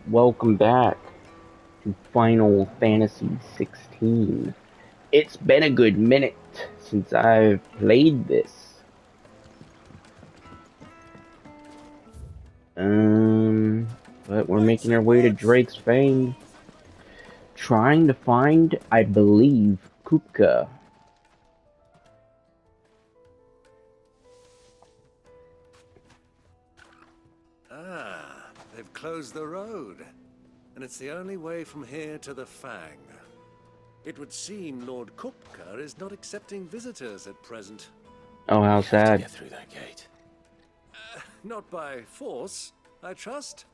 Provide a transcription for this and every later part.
Welcome back to Final Fantasy 16. It's been a good minute since I've played this. But we're making our way to Drake's Fang, trying to find, I believe, Kupka. Ah, they've closed the road. And it's the only way from here to the Fang. It would seem Lord Kupka is not accepting visitors at present. Oh, how We have to sad. get through that gate. Not by force, I trust.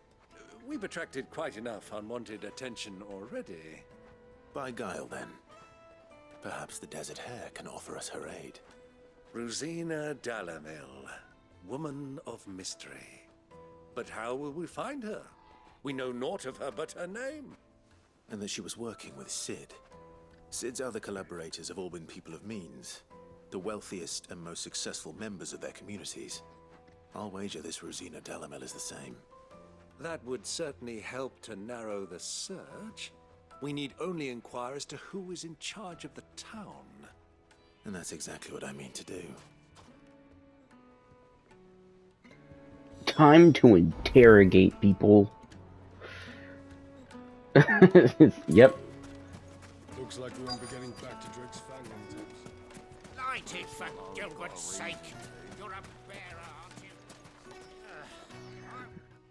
We've attracted quite enough unwanted attention already. By guile, then. Perhaps the Desert Hare can offer us her aid. Rosina Dalamil, woman of mystery. But how will we find her? We know naught of her but her name. And that she was working with Cid. Cid's other collaborators have all been people of means. The wealthiest and most successful members of their communities. I'll wager this Rosina Dalamel is the same. That would certainly help to narrow the search. We need only inquire as to who is in charge of the town. And that's exactly what I mean to do. Time to interrogate people. Yep. Looks like we won't be getting back to Drake's Fang anytime soon. Light it, for Gilbert's sake! You're a bearer, aren't you?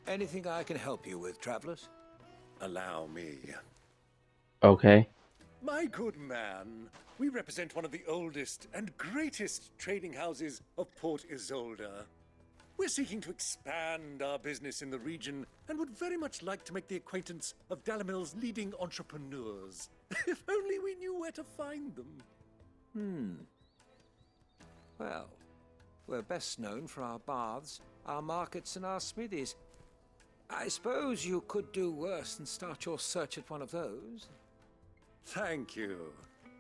Anything I can help you with, travelers? Allow me. Okay. My good man, we represent one of the oldest and greatest trading houses of Port Isolde. We're seeking to expand our business in the region and would very much like to make the acquaintance of Dalamil's leading entrepreneurs. If only we knew where to find them. Well, we're best known for our baths, our markets, and our smithies. I suppose you could do worse than start your search at one of those. Thank you.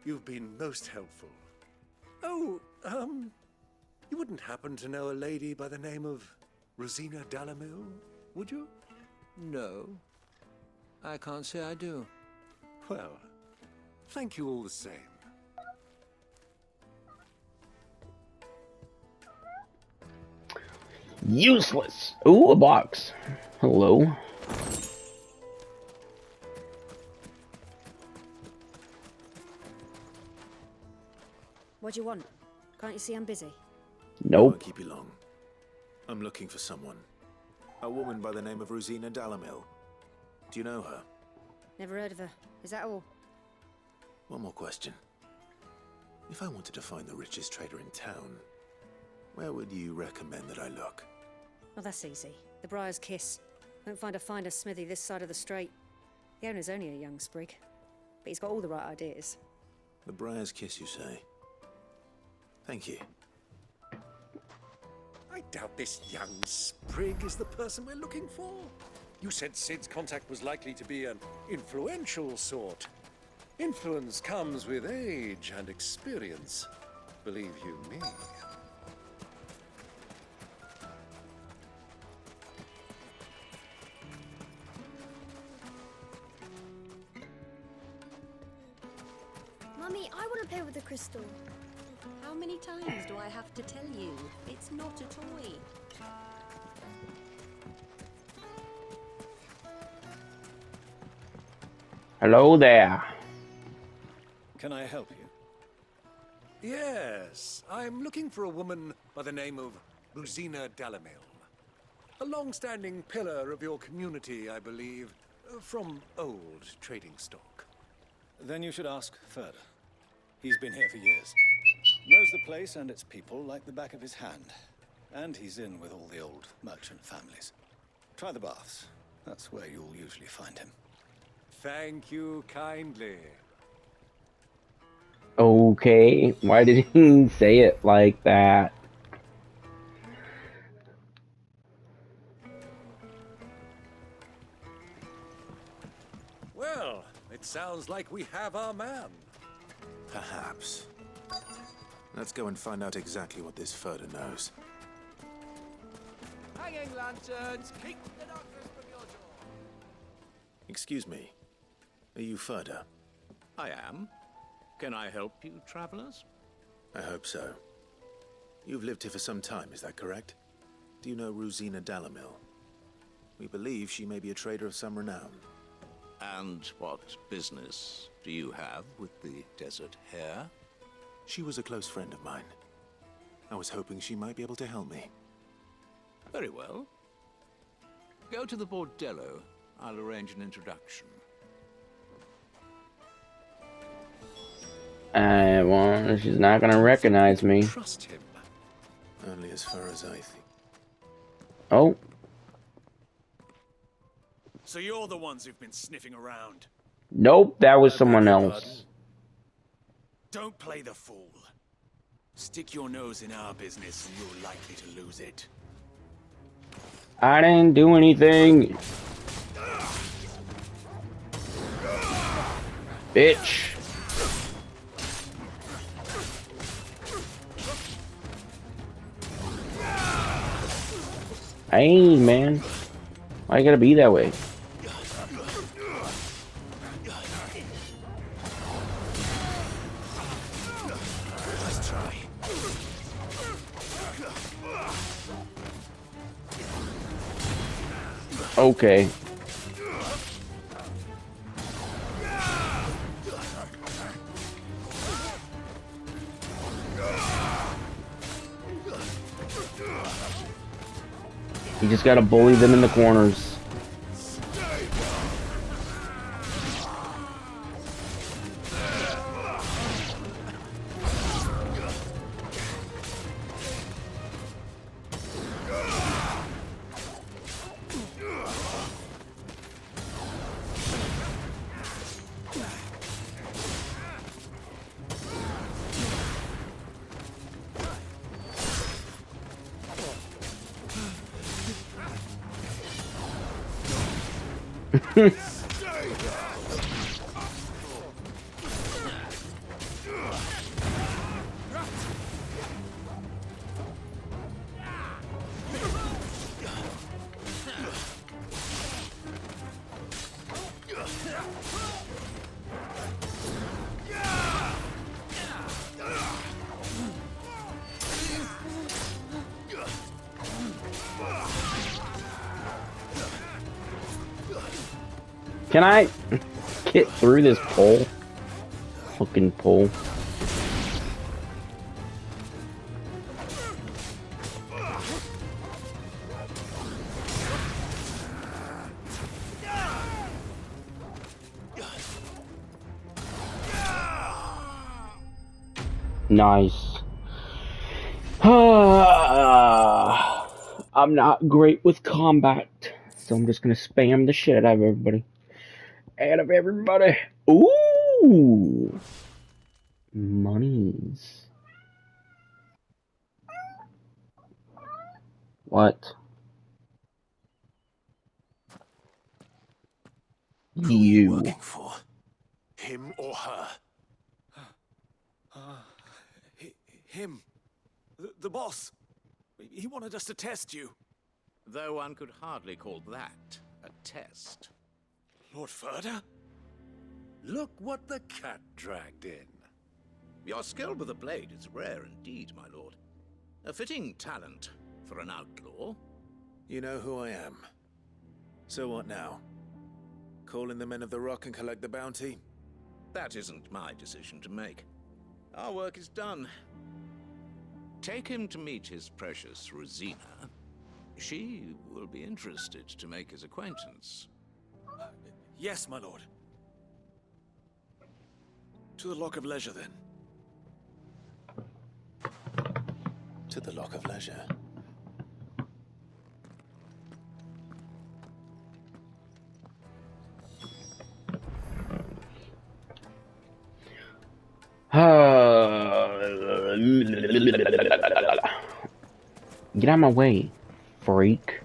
You've been most helpful. Oh, you wouldn't happen to know a lady by the name of Rosina Dalamil, would you? No, I can't say I do. Well, thank you all the same. Useless. Ooh, a box. Hello. What do you want? Can't you see I'm busy? I Nope. won't keep you long. I'm looking for someone. A woman by the name of Rosina Dalamil. Do you know her? Never heard of her. Is that all? One more question. If I wanted to find the richest trader in town, where would you recommend that I look? Well, that's easy. The Briar's Kiss. Won't find a finer smithy this side of the strait. The owner's only a young sprig, but he's got all the right ideas. The Briar's Kiss, you say? Thank you. I doubt this young sprig is the person we're looking for. You said Cid's contact was likely to be an influential sort. Influence comes with age and experience. Believe you me. Mummy, I want to play with the crystal. How many times do I have to tell you? It's not a toy. Hello there. Can I help you? Yes, I'm looking for a woman by the name of Rosina Dalamil. A long-standing pillar of your community, I believe, from old trading stock. Then you should ask further. He's been here for years. Knows the place and its people like the back of his hand. And he's in with all the old merchant families. Try the baths. That's where you'll usually find him. Thank you kindly. Okay. Why did he say it like that? Well, it sounds like we have our man. Perhaps. Let's go and find out exactly what this Furter knows. Hanging lanterns, keep the darkness from your door. Excuse me. Are you Ferda? I am. Can I help you, travelers? I hope so. You've lived here for some time, is that correct? Do you know Rosina Dalamil? We believe she may be a trader of some renown. And what business do you have with the desert hare? She was a close friend of mine. I was hoping she might be able to help me. Very well. Go to the bordello. I'll arrange an introduction. Well, she's not gonna recognize me. Trust him. Only as far as I think. Oh, So you're the ones who've been sniffing around. nope, that was I beg someone your else. pardon? Don't play the fool. Stick your nose in our business and you're likely to lose it. I didn't do anything. Bitch. Hey, man. Why you gotta be that way? Let's try. Okay. You just gotta bully them in the corners. Can I get through this pole? Fucking pole. Nice. I'm not great with combat, so I'm just gonna spam the shit out of everybody. Ooh! Monies. What? Who are you working for? Him or her? Him. The boss. He wanted us to test you. Though one could hardly call that a test. Lord Ferda? Look what the cat dragged in. Your skill with the blade is rare indeed, my lord. A fitting talent for an outlaw. You know who I am. So what now? Call in the Men of the Rock and collect the bounty? That isn't my decision to make. Our work is done. Take him to meet his precious Rosina. She will be interested to make his acquaintance. Yes, my lord. To the Lock of Leisure, then. To the Lock of Leisure. Get out of my way, freak.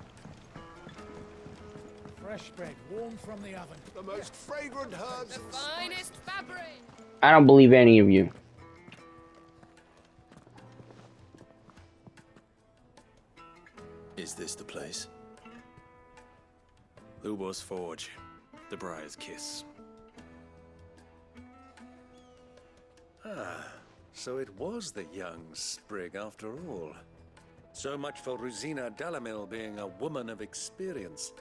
Fresh bread, warm from the oven. The most fragrant herbs. The finest fabric. I don't believe any of you. Is this the place? Lubos Forge. the Briar's Kiss. Ah, so it was the young sprig after all. So much for Rosina Delamil being a woman of experience.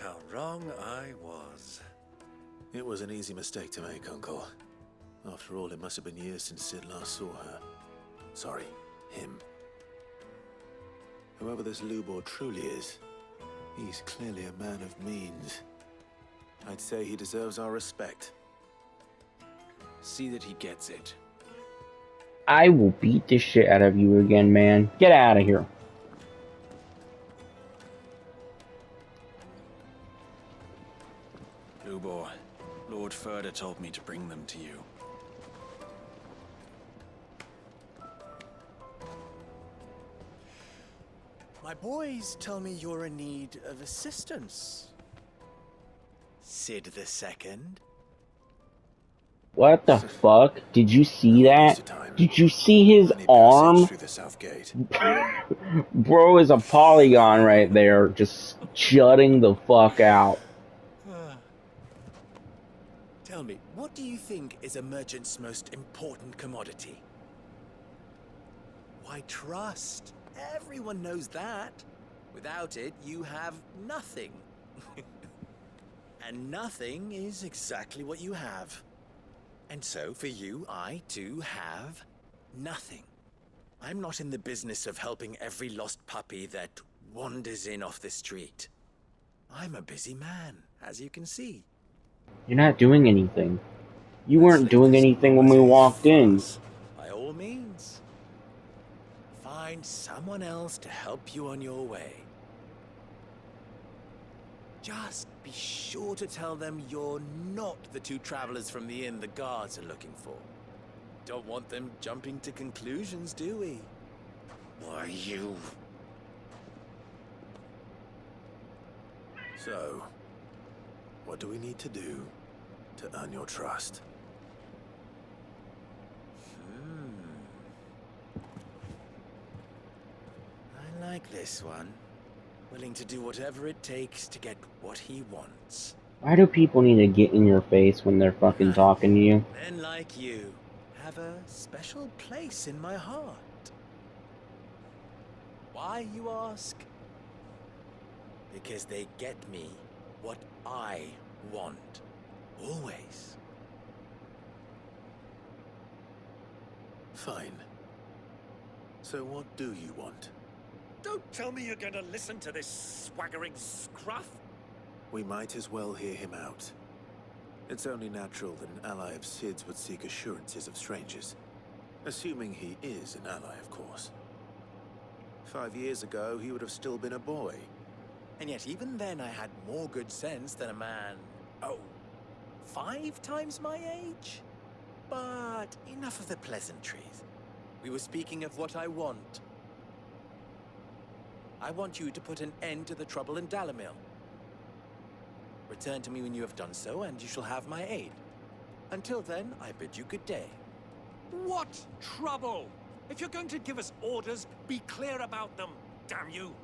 How wrong I was. It was an easy mistake to make, Uncle. After all, it must have been years since Sid last saw her. Sorry, him. Whoever this Lubor truly is, he's clearly a man of means. I'd say he deserves our respect. See that he gets it. I will beat the shit out of you again, man. Get out of here. Lubor, Lord Furder told me to bring them to you. My boys tell me you're in need of assistance. Sid the Second. What the fuck? Did you see that? Did you see his arm? Through the south gate. Bro is a polygon right there, just jutting the fuck out. Tell me, what do you think is a merchant's most important commodity? Why, trust. Everyone knows that. Without it, you have nothing. And nothing is exactly what you have. And so, for you, I, too, have nothing. I'm not in the business of helping every lost puppy that wanders in off the street. I'm a busy man, as you can see. You're not doing anything. You weren't doing anything when we walked in. By all means. Find someone else to help you on your way. Just be sure to tell them you're not the two travelers from the inn the guards are looking for. Don't want them jumping to conclusions, do we? Why, you... So, what do we need to do to earn your trust? I like this one. Willing to do whatever it takes to get what he wants. Why do people need to get in your face when they're fucking talking to you? Men like you have a special place in my heart. Why, you ask? Because they get me what I want. Always. Fine. So what do you want? Don't tell me you're going to listen to this swaggering scruff. We might as well hear him out. It's only natural that an ally of Sid's would seek assurances of strangers. Assuming he is an ally, of course. 5 years ago, he would have still been a boy. And yet even then I had more good sense than a man, 5 times my age? But enough of the pleasantries. We were speaking of what I want. I want you to put an end to the trouble in Dalamil. Return to me when you have done so, and you shall have my aid. Until then, I bid you good day. What trouble? If you're going to give us orders, be clear about them, damn you.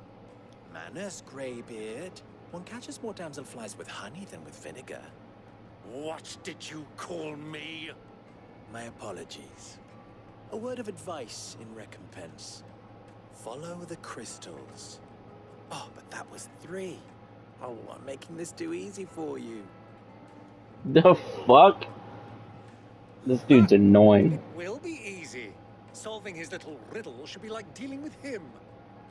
Manners, Greybeard. One catches more damselflies with honey than with vinegar. What did you call me? My apologies. A word of advice in recompense. Follow the crystals. Oh, but that was 3. Oh, I'm making this too easy for you. The fuck? This dude's annoying. It will be easy. Solving his little riddle should be like dealing with him.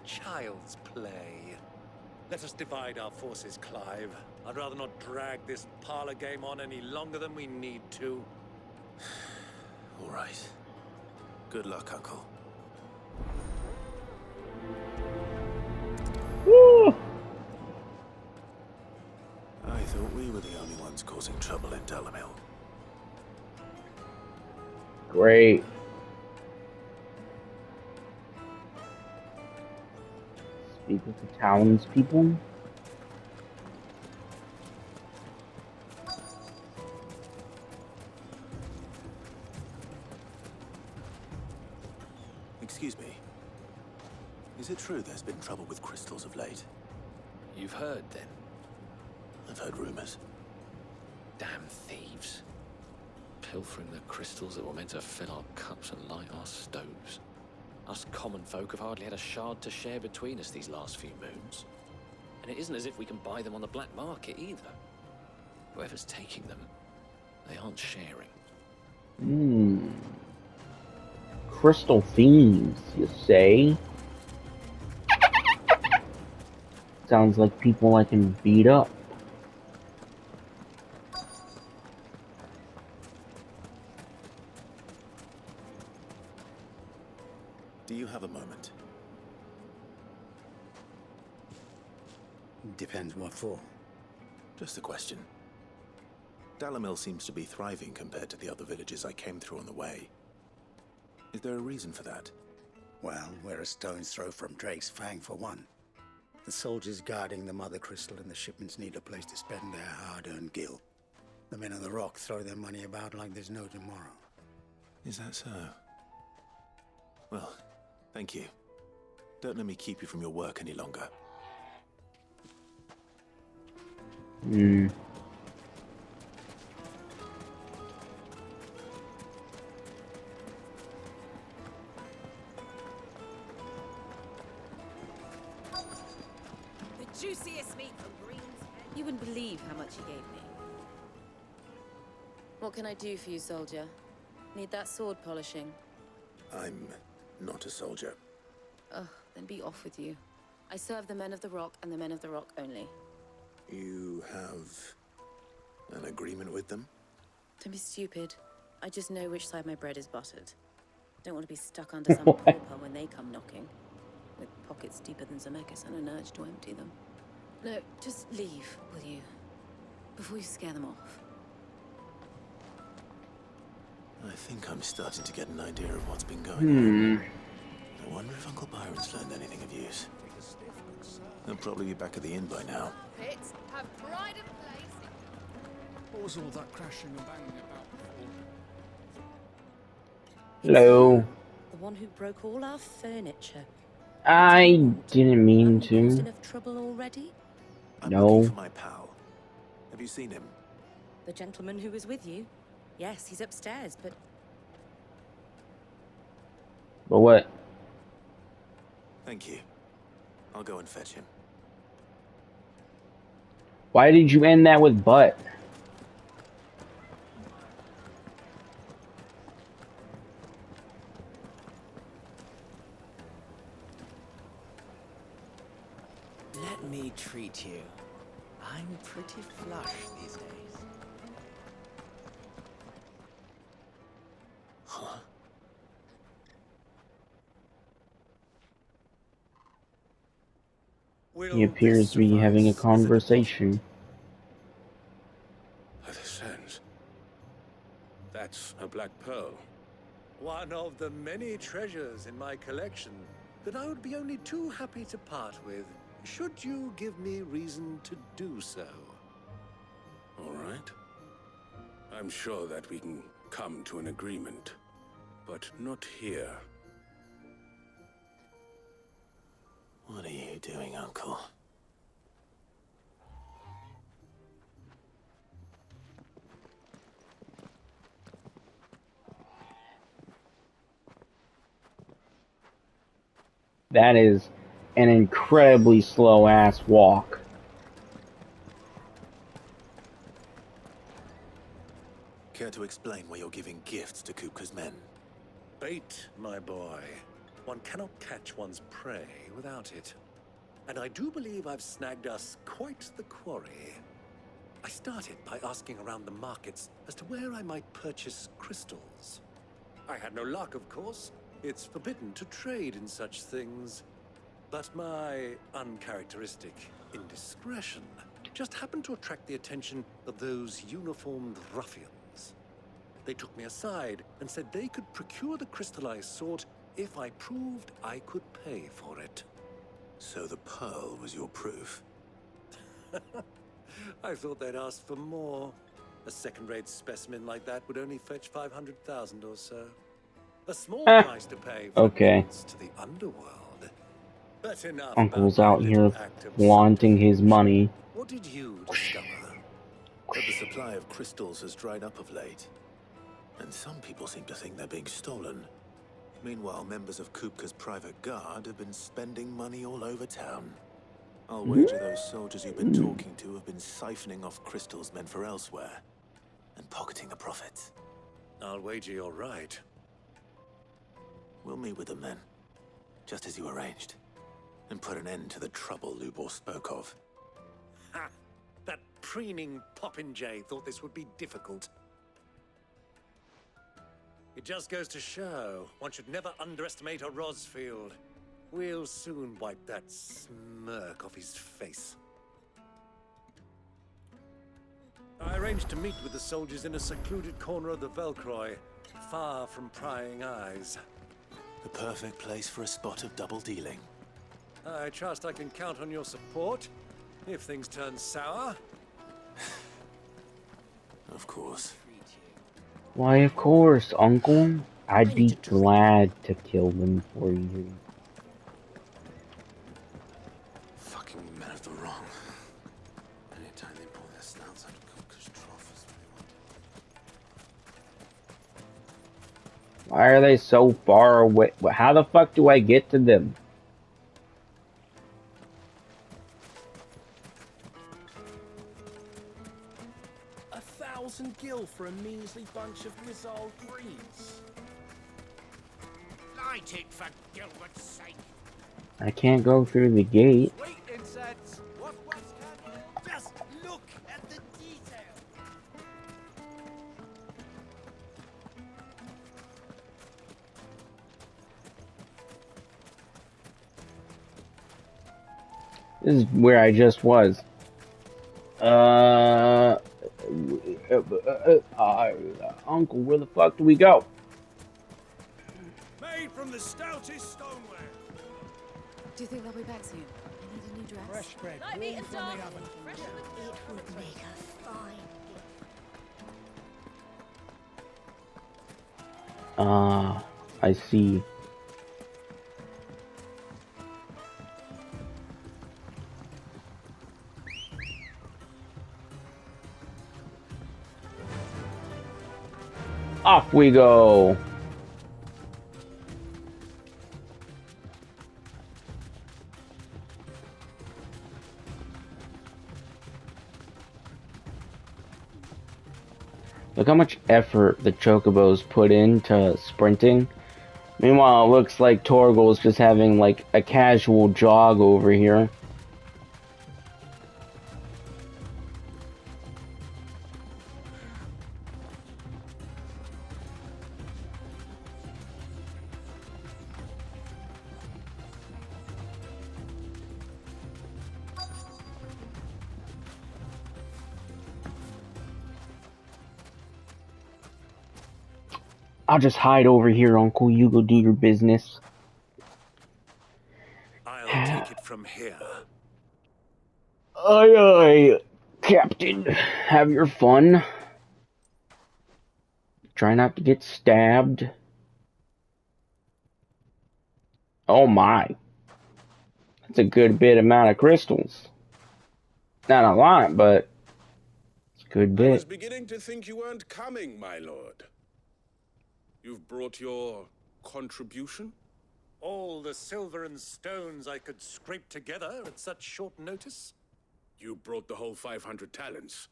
Child's play. Let us divide our forces, Clive. I'd rather not drag this parlor game on any longer than we need to. All right. Good luck, Uncle. Woo! I thought we were the only ones causing trouble in Dalamil. Great. Speak with the townspeople. Excuse me. Is it true there's been trouble with crystals of late? You've heard, then? I've heard rumors. Damn thieves. Pilfering the crystals that were meant to fill our cups and light our stoves. Us common folk have hardly had a shard to share between us these last few moons. And it isn't as if we can buy them on the black market either. Whoever's taking them, they aren't sharing. Crystal thieves, you say? Sounds like people I can beat up. Do you have a moment? Depends what for. Just a question. Dalamil seems to be thriving compared to the other villages I came through on the way. Is there a reason for that? Well, we're a stone's throw from Drake's Fang for one. The soldiers guarding the Mother Crystal and the shipments need a place to spend their hard-earned gil. The men on the rock throw their money about like there's no tomorrow. Is that so? Well, thank you. Don't let me keep you from your work any longer. The juiciest meat from Green's Head. You wouldn't believe how much he gave me. What can I do for you, soldier? Need that sword polishing? I'm not a soldier. Ugh, then be off with you. I serve the men of the Rock and the men of the Rock only. You have an agreement with them? Don't be stupid. I just know which side my bread is buttered. Don't want to be stuck under some pauper when they come knocking. With pockets deeper than Zemeckis and an urge to empty them. No, just leave, will you? Before you scare them off. I think I'm starting to get an idea of what's been going on. I wonder if Uncle Byron's learned anything of use. He'll probably be back at the inn by now. Pits have pride of place. What was all that crashing and banging about before? Hello. The one who broke all our furniture. I didn't mean Caused to. enough trouble already? I'm No. looking for my pal. Have you seen him? The gentleman who was with you? Yes, he's upstairs, but But what? Thank you. I'll go and fetch him. Why did you end that with but? Let me treat you. I'm pretty flush these days. Huh? He appears to be having a conversation. This ends. That's a black pearl. One of the many treasures in my collection that I would be only too happy to part with, should you give me reason to do so. All right. I'm sure that we can come to an agreement, but not here. What are you doing, Uncle? That is an incredibly slow ass walk. Care to explain why you're giving gifts to Kupka's men? Bait, my boy. One cannot catch one's prey without it. And I do believe I've snagged us quite the quarry. I started by asking around the markets as to where I might purchase crystals. I had no luck, of course. It's forbidden to trade in such things. But my uncharacteristic indiscretion just happened to attract the attention of those uniformed ruffians. They took me aside and said they could procure the crystal I sought if I proved I could pay for it. So the pearl was your proof? I thought they'd ask for more. A second-rate specimen like that would only fetch 500,000 or so. A small price to pay for admittance to the underworld. But enough Uncle's about my out here little act of flaunting his money. What did you discover? but the supply of crystals has dried up of late. And some people seem to think they're being stolen. Meanwhile, members of Kupka's private guard have been spending money all over town. I'll wager those soldiers you've been talking to have been siphoning off crystals meant for elsewhere, and pocketing the profits. I'll wager you're right. We'll meet with them then, just as you arranged, and put an end to the trouble Lubor spoke of. Ha! That preening popinjay thought this would be difficult. It just goes to show, one should never underestimate a Rosfield. We'll soon wipe that smirk off his face. I arranged to meet with the soldiers in a secluded corner of the Velcroy, far from prying eyes. The perfect place for a spot of double dealing. I trust I can count on your support, if things turn sour. Of course. Why, of course, Uncle. I'd be glad to kill them for you. Fucking men of the wrong. Anytime they pull their snouts out of Kupka's trough is what they want. Why are they so far away? How the fuck do I get to them? Gil for a measly bunch of missile greens. Light it for Gilbert's sake. I can't go through the gate. Sweet insects. What can you? Just look at the detail. This is where I just was. Uncle, where the fuck do we go? Made from the stoutest stoneware. Do you think they'll be back soon? I need a new dress. Fresh bread, Light warm meat and from stuff. the oven. Fresh It would make a fine I see. Off we go. Look how much effort the Chocobos put into sprinting. Meanwhile, it looks like Torgal's just having like a casual jog over here. I'll just hide over here, Uncle. You go do your business. I'll take it from here. Aye, aye, Captain. Have your fun. Try not to get stabbed. Oh my. That's a good bit amount of crystals. Not a lot, but it's a good I was bit. beginning to think you weren't coming, my lord. You've brought your contribution? All the silver and stones I could scrape together at such short notice? You brought the whole 500 talents.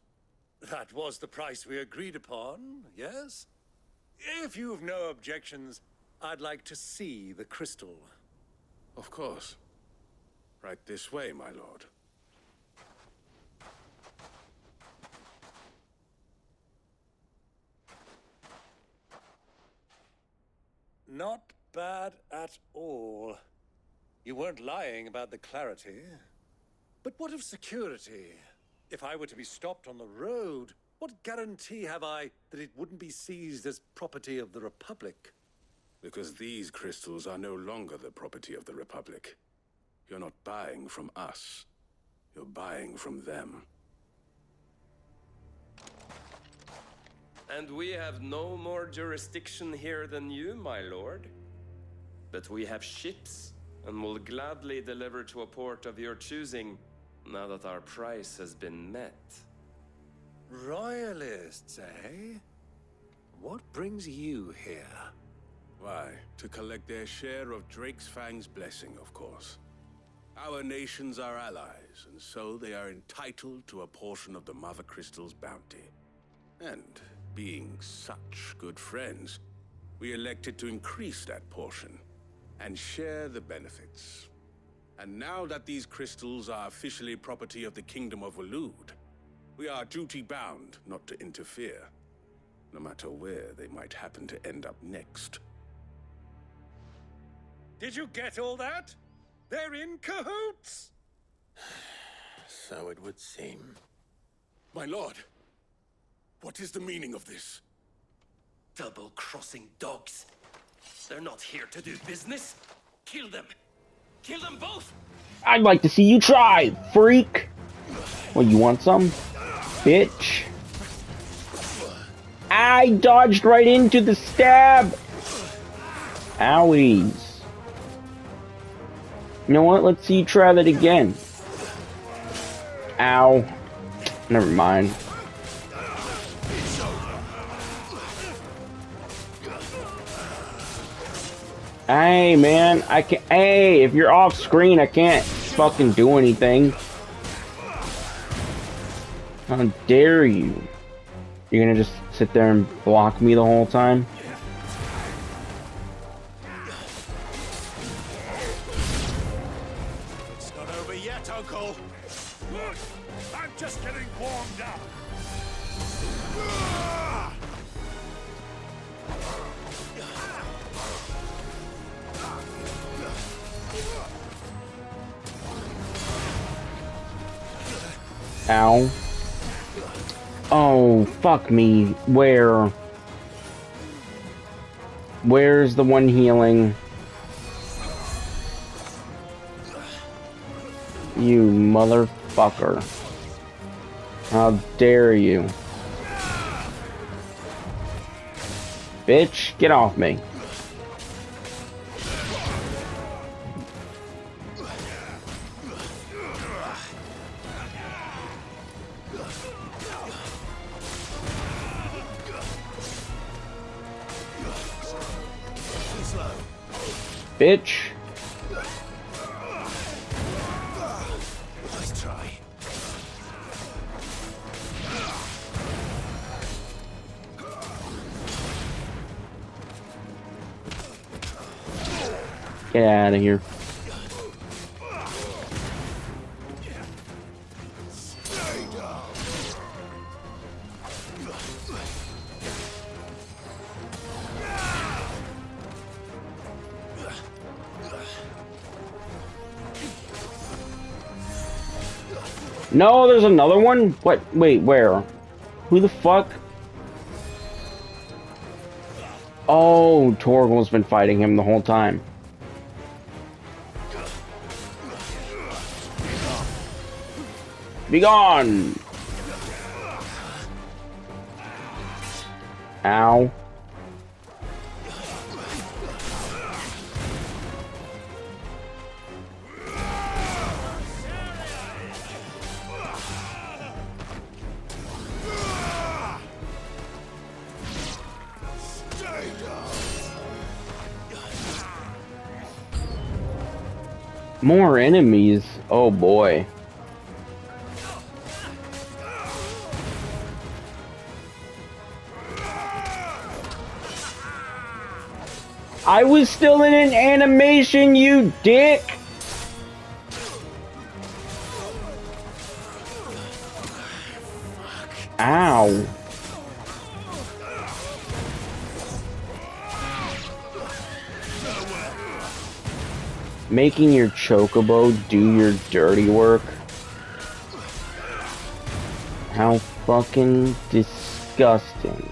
That was the price we agreed upon, yes? If you've no objections, I'd like to see the crystal. Of course. Right this way, my lord. Not bad at all. You weren't lying about the clarity. But what of security? If I were to be stopped on the road, what guarantee have I that it wouldn't be seized as property of the Republic? Because these crystals are no longer the property of the Republic. You're not buying from us. You're buying from them. And we have no more jurisdiction here than you, my lord. But we have ships, and will gladly deliver to a port of your choosing, now that our price has been met. Royalists, eh? What brings you here? Why, to collect their share of Drake's Fang's blessing, of course. Our nations are allies, and so they are entitled to a portion of the Mother Crystal's bounty. And being such good friends, we elected to increase that portion and share the benefits. And now that these crystals are officially property of the Kingdom of Waloed, we are duty-bound not to interfere, no matter where they might happen to end up next. Did you get all that? They're in cahoots! So it would seem. My lord, what is the meaning of this? Double-crossing dogs. They're not here to do business. Kill them. Kill them both! I'd like to see you try, freak! Well, you want some? Bitch. I dodged right into the stab! Owies. You know what? Let's see you try that again. Ow. Never mind. Hey, man. I can't. Hey, if you're off screen, I can't fucking do anything. How dare you? You're gonna just sit there and block me the whole time? It's not over yet, Uncle! Look! I'm just getting warmed up! Ow. Oh, fuck me. Where? Where's the one healing? You motherfucker. How dare you? Bitch, get off me. Bitch. Let's try. Get out of here. No, there's another one? What? Wait, where? Who the fuck? Oh, Torgal's been fighting him the whole time. Be gone! Ow. More enemies? Oh boy. I was still in an animation, you dick! Ow. Making your chocobo do your dirty work. How fucking disgusting.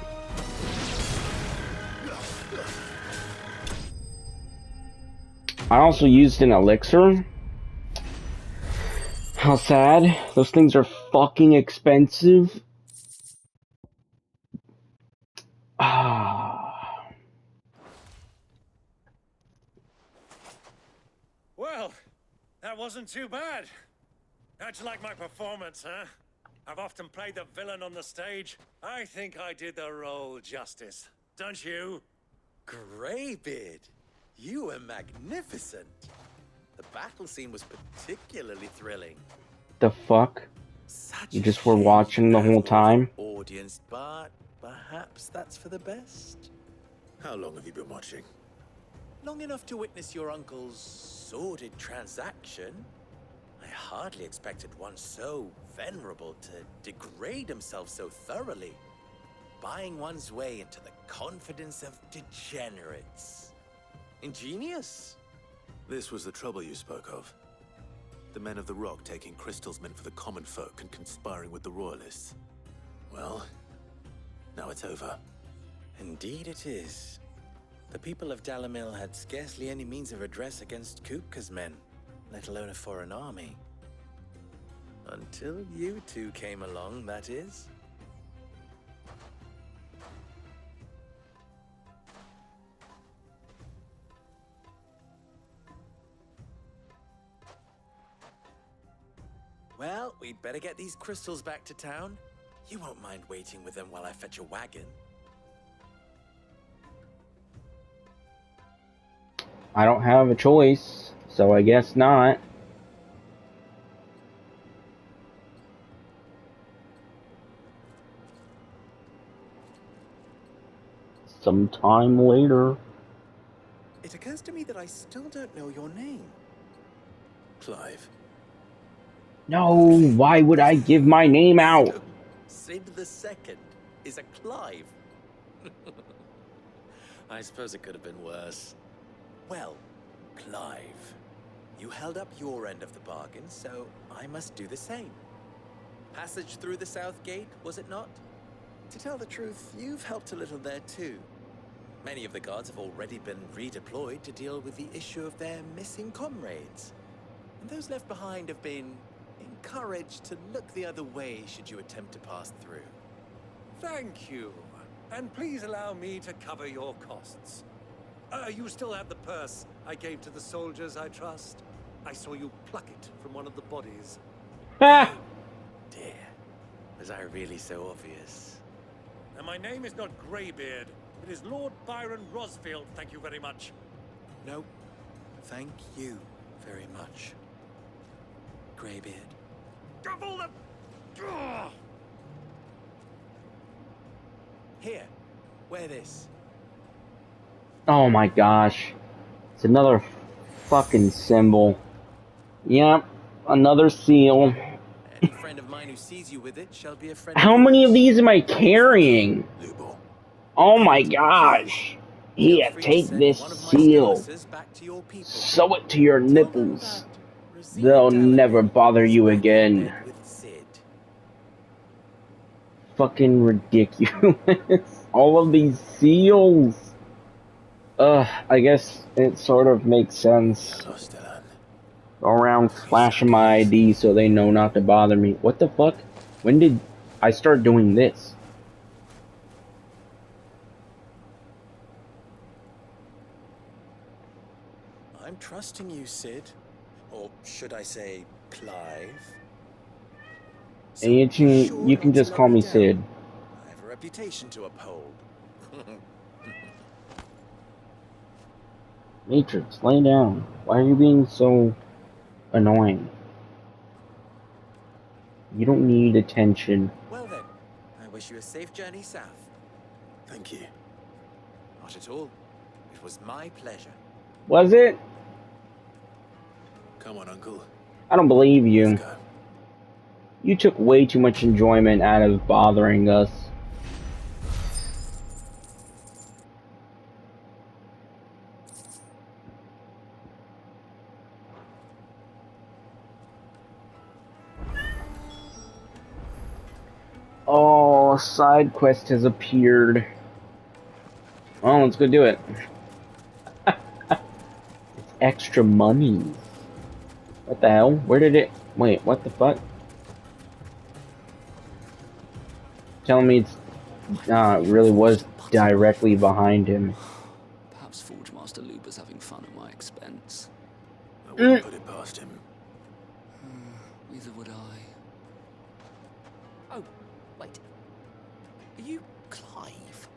I also used an elixir. How sad. Those things are fucking expensive. Well, that wasn't too bad. How'd you like my performance, huh? I've often played the villain on the stage. I think I did the role justice. Don't you? Greybeard, you were magnificent. The battle scene was particularly thrilling. The fuck? Such You a just were shame watching you the have whole more of an time? Audience, but perhaps that's for the best. How long have you been watching? Long enough to witness your uncle's sordid transaction. I hardly expected one so venerable to degrade himself so thoroughly, buying one's way into the confidence of degenerates. Ingenious. This was the trouble you spoke of. The men of the Rock taking crystals meant for the common folk and conspiring with the royalists. Well, now it's over. Indeed it is. The people of Dalamil had scarcely any means of redress against Kupka's men, let alone a foreign army. Until you two came along, that is. Well, we'd better get these crystals back to town. You won't mind waiting with them while I fetch a wagon. I don't have a choice, so I guess not. Sometime later. It occurs to me that I still don't know your name. Clive. No, why would I give my name out? Sid the Second is a Clive. I suppose it could have been worse. Well, Clive, you held up your end of the bargain, so I must do the same. Passage through the South Gate, was it not? To tell the truth, you've helped a little there too. Many of the guards have already been redeployed to deal with the issue of their missing comrades. And those left behind have been encouraged to look the other way should you attempt to pass through. Thank you. And please allow me to cover your costs. You still have the purse I gave to the soldiers, I trust? I saw you pluck it from one of the bodies. Ah! Dear, was I really so obvious? And my name is not Greybeard. It is Lord Byron Rosfield, thank you very much. No, thank you very much, Greybeard. Of all the... Ugh! Here, wear this. Oh my gosh. It's another fucking symbol. Yep, another seal. Any friend of mine who sees you with it shall be a friend How of many yours. of these am I carrying? Oh my gosh. Here, take this seal. Sew it to your nipples. They'll never bother you again. Fucking ridiculous. All of these seals. I guess it sort of makes sense. Go around flashing my ID so they know not to bother me. What the fuck? When did I start doing this? I'm trusting you, Sid. Or should I say, Clive? And you can just call me Sid. I have a reputation to uphold. Matrix, lay down. Why are you being so annoying? You don't need attention. Well then, I wish you a safe journey south. Thank you. Not at all. It was my pleasure. Was it? Come on, Uncle. I don't believe you. You took way too much enjoyment out of bothering us. Oh, side quest has appeared. Well, let's go do it. It's extra money. What the hell? Where did it... Wait, what the fuck? Telling me it's... really was directly behind him. Perhaps Forge Master Luber's having fun at my expense. I wouldn't put it past him. Neither would I. Oh, wait. Are you Clive?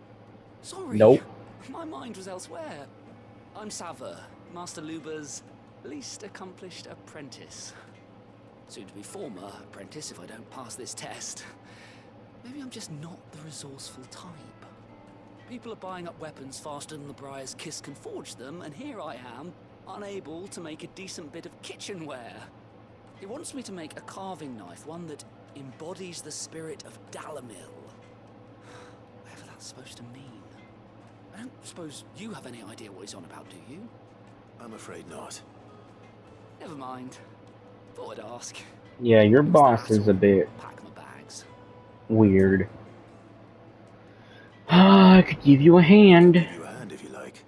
Sorry. Nope. My mind was elsewhere. I'm Sava, Master Luba's least accomplished apprentice. Soon to be former apprentice if I don't pass this test. Maybe I'm just not the resourceful type. People are buying up weapons faster than the Briar's Kiss can forge them, and here I am, unable to make a decent bit of kitchenware. He wants me to make a carving knife, one that embodies the spirit of Dalamil. Whatever that's supposed to mean. I don't suppose you have any idea what he's on about, do you? I'm afraid not. Never mind. Thought I'd ask. Yeah, your boss is a bit Pack my bags. weird. I could give you a hand. Give you a hand if you like.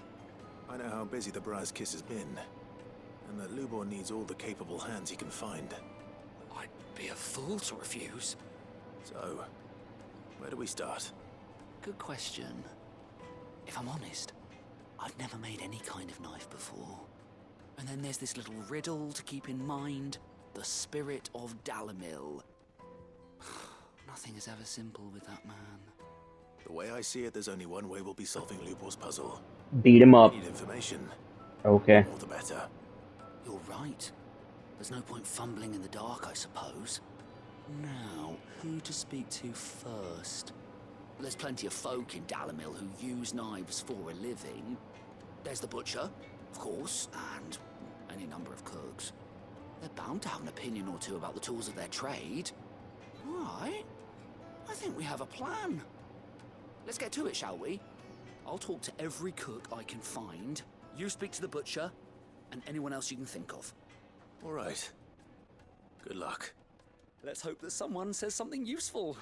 I know how busy the Briar's Kiss has been, and that Lubor needs all the capable hands he can find. I'd be a fool to refuse. So, where do we start? Good question. If I'm honest, I've never made any kind of knife before. And then there's this little riddle to keep in mind. The spirit of Dalamil. Nothing is ever simple with that man. The way I see it, there's only one way we'll be solving Lubor's puzzle. Beat him up. We need information. Okay. The more the better. You're right. There's no point fumbling in the dark, I suppose. Now, who to speak to first? There's plenty of folk in Dalamil who use knives for a living. There's the butcher, of course, and any number of cooks. They're bound to have an opinion or two about the tools of their trade. Right. I think we have a plan. Let's get to it, shall we? I'll talk to every cook I can find. You speak to the butcher, and anyone else you can think of. All right. Good luck. Let's hope that someone says something useful.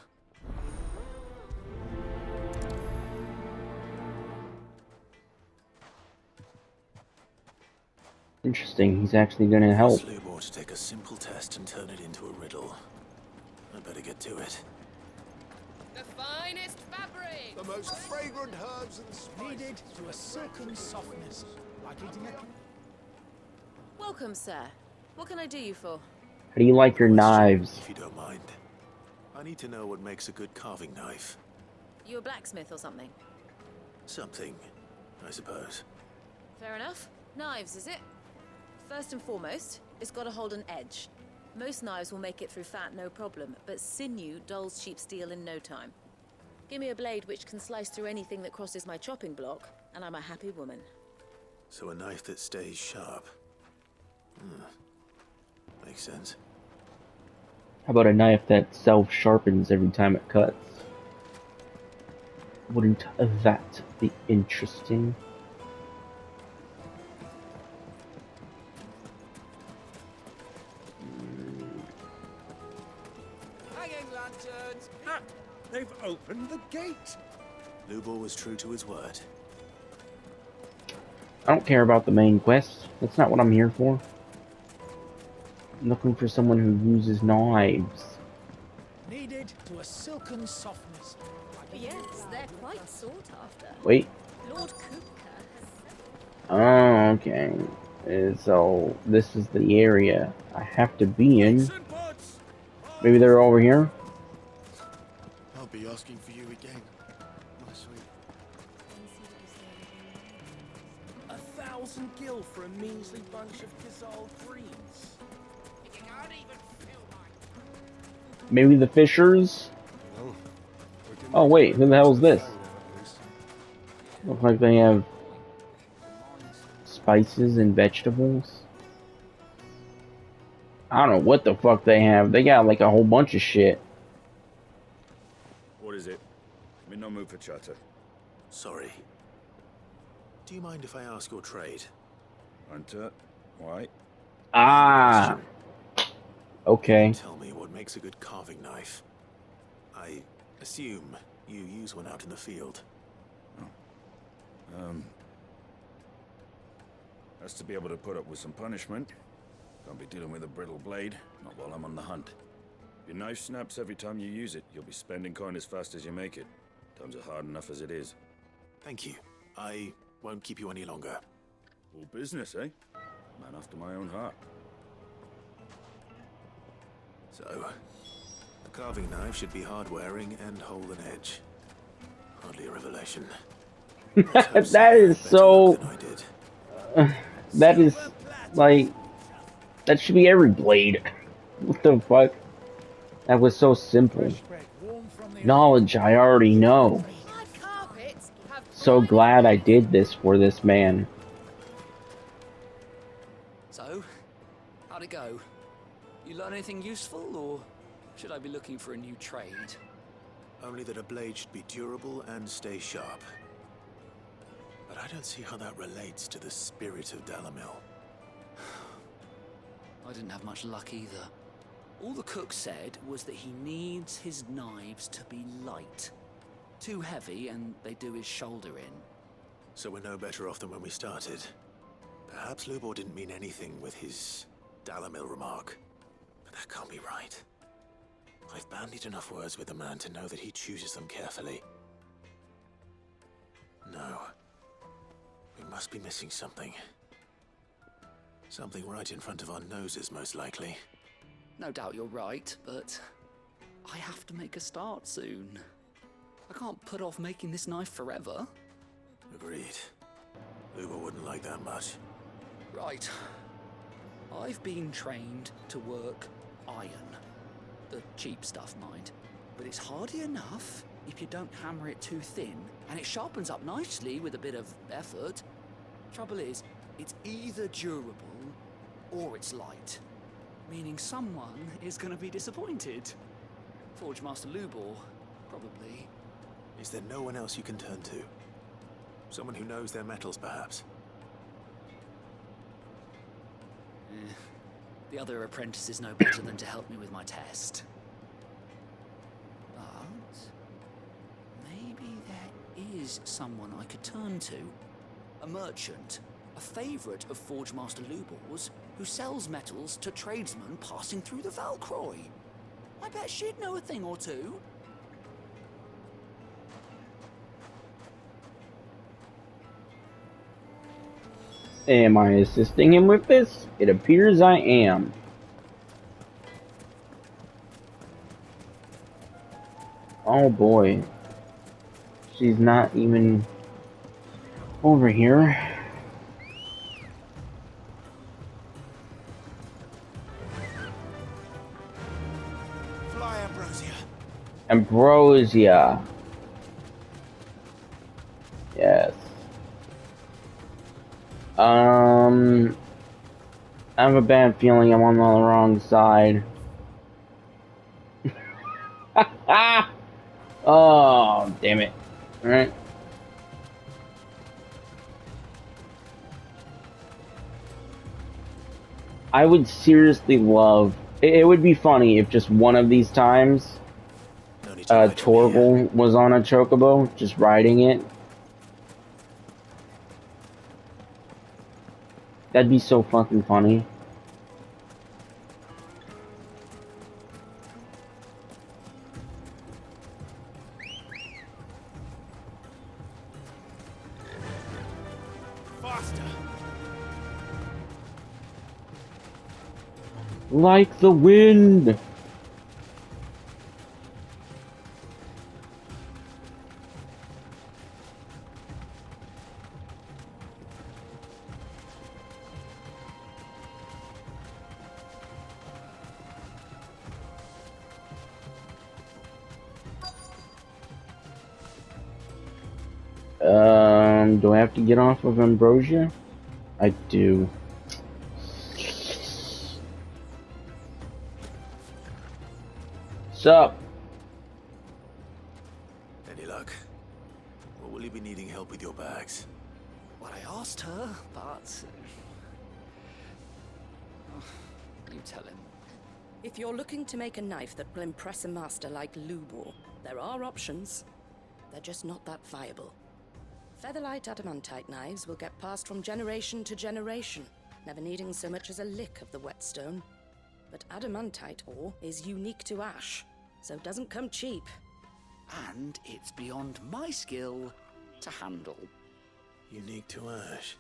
Interesting, he's actually gonna help. Ask Lubor to take a simple test and turn it into a riddle. I better get to it. The finest fabric! The most fragrant herbs and spices. Needed to a silken softness, like eating a... Welcome, sir. What can I do you for? How do you like your knives? If you don't mind. I need to know what makes a good carving knife. You a blacksmith or something? Something, I suppose. Fair enough. Knives, is it? First and foremost, it's got to hold an edge. Most knives will make it through fat, no problem, but sinew dulls cheap steel in no time. Give me a blade which can slice through anything that crosses my chopping block, and I'm a happy woman. So a knife that stays sharp. Makes sense. How about a knife that self-sharpens every time it cuts? Wouldn't that be interesting? Hanging lanterns! Ah, they've opened the gate! Lubor was true to his word. I don't care about the main quest. That's not what I'm here for. I'm looking for someone who uses knives. Needed to a silken softness. Yes, they're quite sought after. Wait. Lord Kupka has Oh, okay. So, this is the area I have to be in. Maybe they're over here? I'll be asking for you again. My sweet. 1,000 gil for a measly bunch of Kazal greens. Maybe the Fishers? Oh wait, who the hell is this? Looks like they have spices and vegetables. I don't know what the fuck they have. They got like a whole bunch of shit. What is it? I'm in no mood for chatter. Sorry. Do you mind if I ask your trade? Hunter, why? Ah. Okay. Tell me what makes a good carving knife. I assume you use one out in the field. Has to be able to put up with some punishment. Can't be dealing with a brittle blade, not while I'm on the hunt. If your knife snaps every time you use it, you'll be spending coin as fast as you make it. Times are hard enough as it is. Thank you. I won't keep you any longer. All business, eh? Man after my own heart. So, Carving knife should be hard-wearing and hold an edge. Hardly a revelation. That is so... that is, like... That should be every blade. What the fuck? That was so simple. Knowledge I already know. So glad I did this for this man. So, how'd it go? You learn anything useful, or should I be looking for a new trade? Only that a blade should be durable and stay sharp. But I don't see how that relates to the spirit of Dalamil. I didn't have much luck either. All the cook said was that he needs his knives to be light. Too heavy and they do his shoulder in. So we're no better off than when we started. Perhaps Lubor didn't mean anything with his Dalamil remark. But that can't be right. I've bandied enough words with the man to know that he chooses them carefully. No. We must be missing something. Something right in front of our noses, most likely. No doubt you're right, but I have to make a start soon. I can't put off making this knife forever. Agreed. Lubor wouldn't like that much. Right. I've been trained to work iron. The cheap stuff, mind. But it's hardy enough if you don't hammer it too thin, and it sharpens up nicely with a bit of effort. Trouble is, it's either durable or it's light, meaning someone is going to be disappointed. Forge Master Lubor, probably. Is there no one else you can turn to? Someone who knows their metals, perhaps? The other apprentices know better than to help me with my test. But maybe there is someone I could turn to. A merchant, a favourite of Forge Master Lubor's, who sells metals to tradesmen passing through the Valcroy. I bet she'd know a thing or two. Am I assisting him with this? It appears I am. Oh boy. She's not even over here. Fly, Ambrosia. Ambrosia. Yes. I have a bad feeling I'm on the wrong side. Oh, damn it. Alright. I would seriously love... It would be funny if just one of these times Torval was on a chocobo, just riding it. That'd be so fucking funny. Faster. Like the wind. Do I have to get off of Ambrosia? I do. Sup? Any luck? Or will you be needing help with your bags? Well, I asked her, but... you tell him. If you're looking to make a knife that will impress a master like Lubor, there are options. They're just not that viable. Featherlight adamantite knives will get passed from generation to generation, never needing so much as a lick of the whetstone. But adamantite ore is unique to ash, so it doesn't come cheap. And it's beyond my skill to handle. Unique to ash.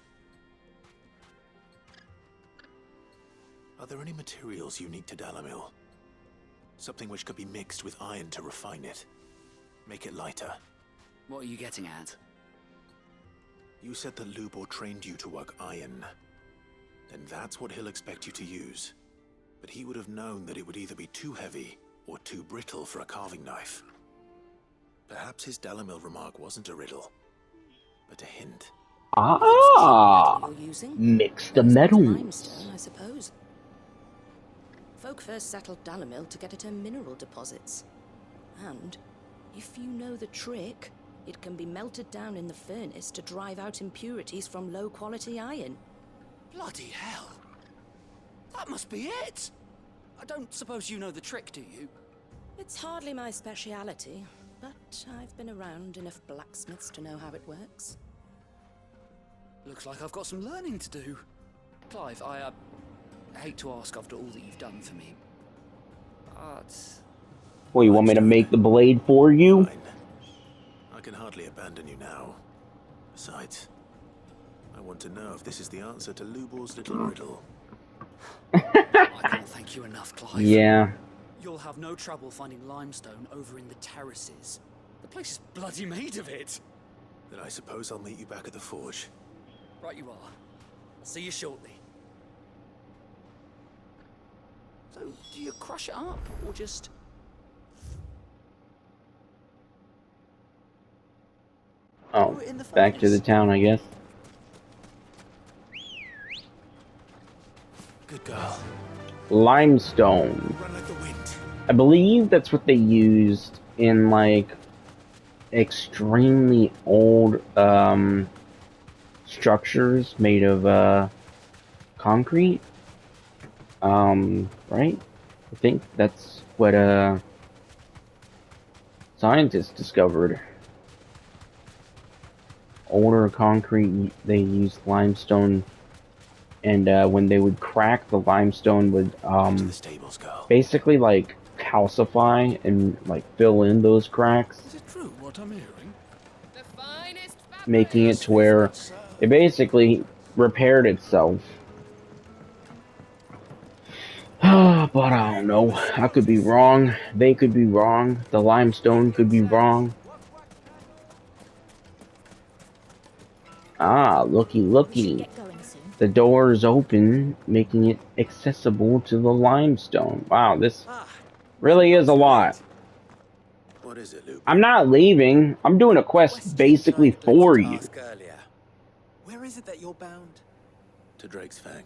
Are there any materials unique to Dalamil? Something which could be mixed with iron to refine it. Make it lighter. What are you getting at? You said that Lubor trained you to work iron. Then that's what he'll expect you to use. But he would have known that it would either be too heavy or too brittle for a carving knife. Perhaps his Dalamil remark wasn't a riddle, but a hint. Ah! You're using? Mix the Well, it's not metals. limestone, I suppose. Folk first settled Dalamil to get at her mineral deposits. And, if you know the trick, it can be melted down in the furnace to drive out impurities from low-quality iron. Bloody hell! That must be it! I don't suppose you know the trick, do you? It's hardly my speciality, but I've been around enough blacksmiths to know how it works. Looks like I've got some learning to do. Clive, I hate to ask after all that you've done for me, but... Well, you want me to make the blade for you? Fine. I can hardly abandon you now. Besides, I want to know if this is the answer to Lubor's little riddle. I can't thank you enough, Clive. Yeah. You'll have no trouble finding limestone over in the terraces. The place is bloody made of it. Then I suppose I'll meet you back at the forge. Right you are. I'll see you shortly. So, do you crush it up, or just... Oh, back to the town, I guess. Good girl. Limestone. Run like the wind. I believe that's what they used in, like, extremely old, structures made of, concrete. Right? I think that's what, scientists discovered. Older concrete, they used limestone, and when they would crack, the limestone would basically like calcify and like fill in those cracks, Is it true what I'm hearing? making it to where it basically repaired itself. But I don't know. I could be wrong. They could be wrong. The limestone could be wrong. Ah, looky, looky. The door is open, making it accessible to the limestone. Wow, this really is a lot. What is it, Luke? I'm not leaving. I'm doing a quest basically for you. Earlier. Where is it that you're bound? To Drake's Fang.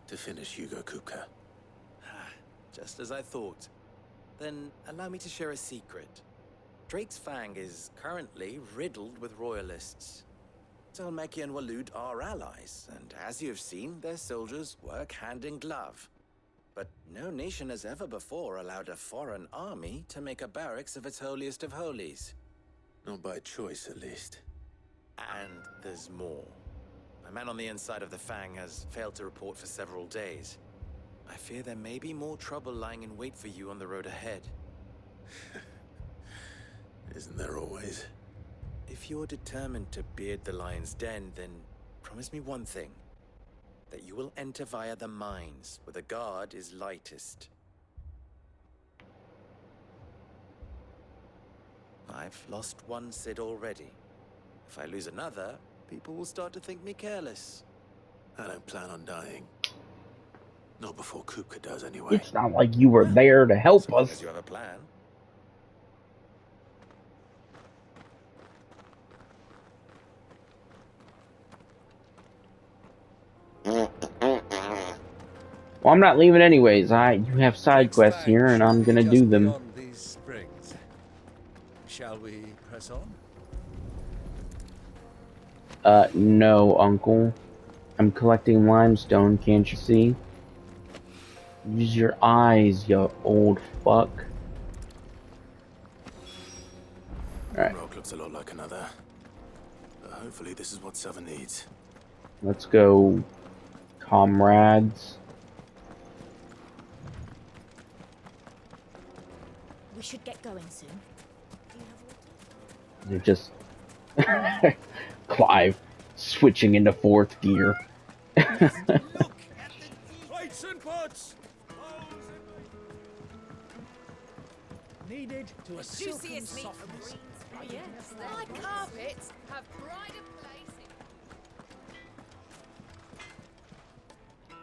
To finish Hugo Kupka. Just as I thought. Then allow me to share a secret. Drake's Fang is currently riddled with royalists. Zelmeki and Walud are allies, and as you have seen, their soldiers work hand in glove. But no nation has ever before allowed a foreign army to make a barracks of its holiest of holies. Not by choice, at least. And there's more. A man on the inside of the Fang has failed to report for several days. I fear there may be more trouble lying in wait for you on the road ahead. Isn't there always? If you're determined to beard the lion's den, then promise me one thing. That you will enter via the mines, where the guard is lightest. I've lost one Cid already. If I lose another, people will start to think me careless. I don't plan on dying. Not before Kupka does, anyway. It's not like you were there to help us. As you have a plan. Well, I'm not leaving anyways. You have side quests here, and I'm gonna do them. Beyond these springs. Shall we press on? No, Uncle. I'm collecting limestone, can't you see? Use your eyes, you old fuck. Alright. Rock looks a lot like another. But hopefully this is what Seven needs. Let's go, comrades. We should get going soon. They're just... Clive, switching into 4th gear. Plates and pots! Kneaded to a silken Juiciest meat softness. Oh, yes, my carpets have pride of place in...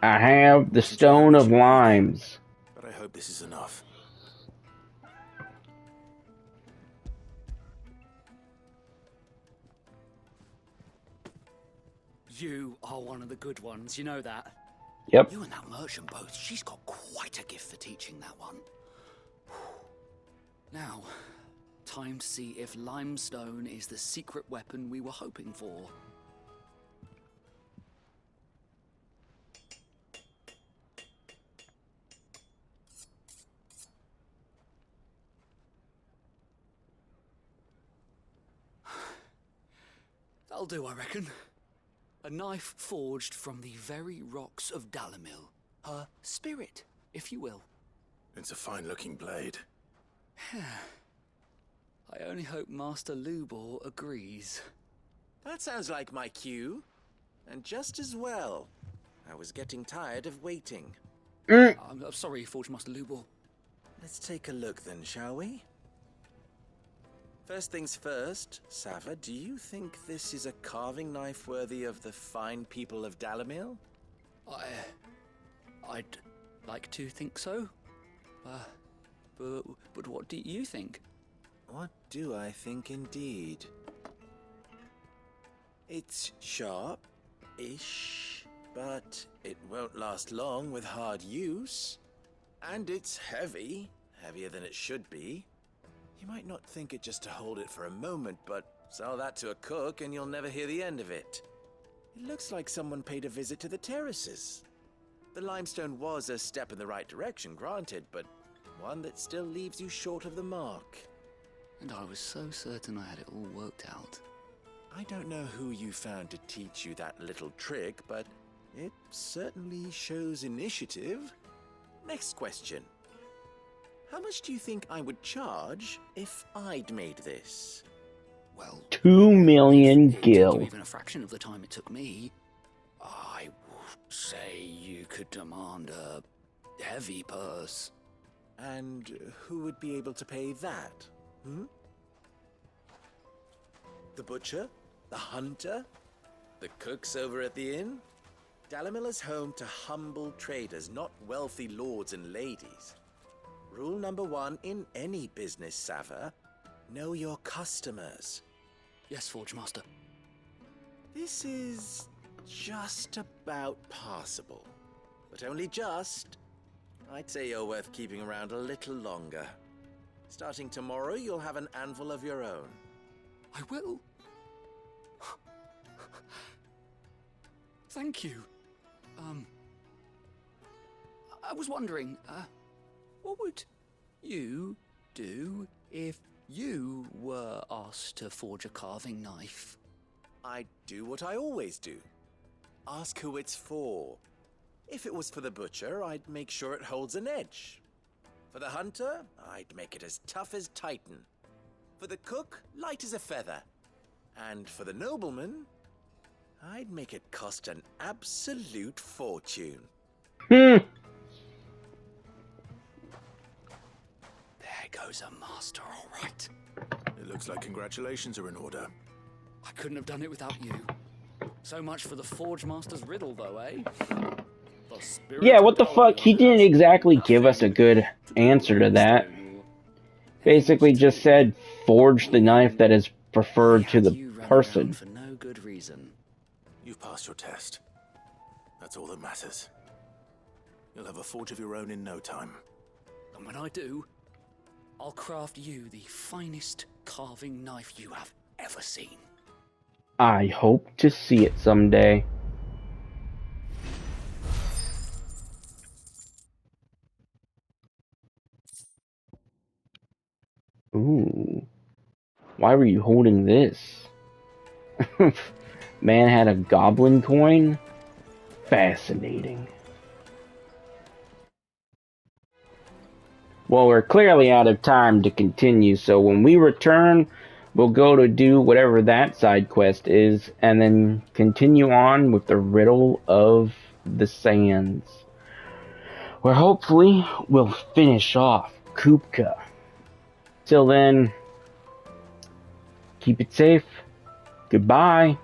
I have the Stone of Limes. But I hope this is enough. You are one of the good ones, you know that? Yep. You and that merchant both, she's got quite a gift for teaching that one. Now, time to see if limestone is the secret weapon we were hoping for. That'll do, I reckon. A knife forged from the very rocks of Dalamil. Her spirit, if you will. It's a fine-looking blade. I only hope Master Lubor agrees. That sounds like my cue. And just as well. I was getting tired of waiting. I'm sorry, Forge Master Lubor. Let's take a look then, shall we? First things first, Sava, do you think this is a carving knife worthy of the fine people of Dalamil? I'd like to think so. But what do you think? What do I think indeed? It's sharp-ish, but it won't last long with hard use. And it's heavy, heavier than it should be. You might not think it just to hold it for a moment, but sell that to a cook and you'll never hear the end of it. It looks like someone paid a visit to the terraces. The limestone was a step in the right direction, granted, but one that still leaves you short of the mark. And I was so certain I had it all worked out. I don't know who you found to teach you that little trick, but it certainly shows initiative. Next question. How much do you think I would charge if I'd made this? Well, 2 million gil. Even a fraction of the time it took me. I would say you could demand a heavy purse. And who would be able to pay that? The butcher? The hunter? The cooks over at the inn? Dalamil is home to humble traders, not wealthy lords and ladies. Rule number 1 in any business, Sava, know your customers. Yes, Forge Master. This is just about passable, but only just. I'd say you're worth keeping around a little longer. Starting tomorrow, you'll have an anvil of your own. I will. Thank you. I was wondering, what would you do if you were asked to forge a carving knife? I'd do what I always do. Ask who it's for. If it was for the butcher, I'd make sure it holds an edge. For the hunter, I'd make it as tough as Titan. For the cook, light as a feather. And for the nobleman, I'd make it cost an absolute fortune. There goes a master, all right. It looks like congratulations are in order. I couldn't have done it without you. So much for the Forge Master's riddle, though, eh? Yeah, what the fuck? He didn't exactly give us a good answer to that. Basically just said, forge the knife that is preferred to the person. For no good reason. You've passed your test. That's all that matters. You'll have a forge of your own in no time. And when I do, I'll craft you the finest carving knife you have ever seen. I hope to see it someday. Ooh. Why were you holding this? Man had a goblin coin? Fascinating. Well, we're clearly out of time to continue, so when we return, we'll go to do whatever that side quest is, and then continue on with the Riddle of the Sands, where hopefully we'll finish off Kupka. Till then, keep it safe. Goodbye.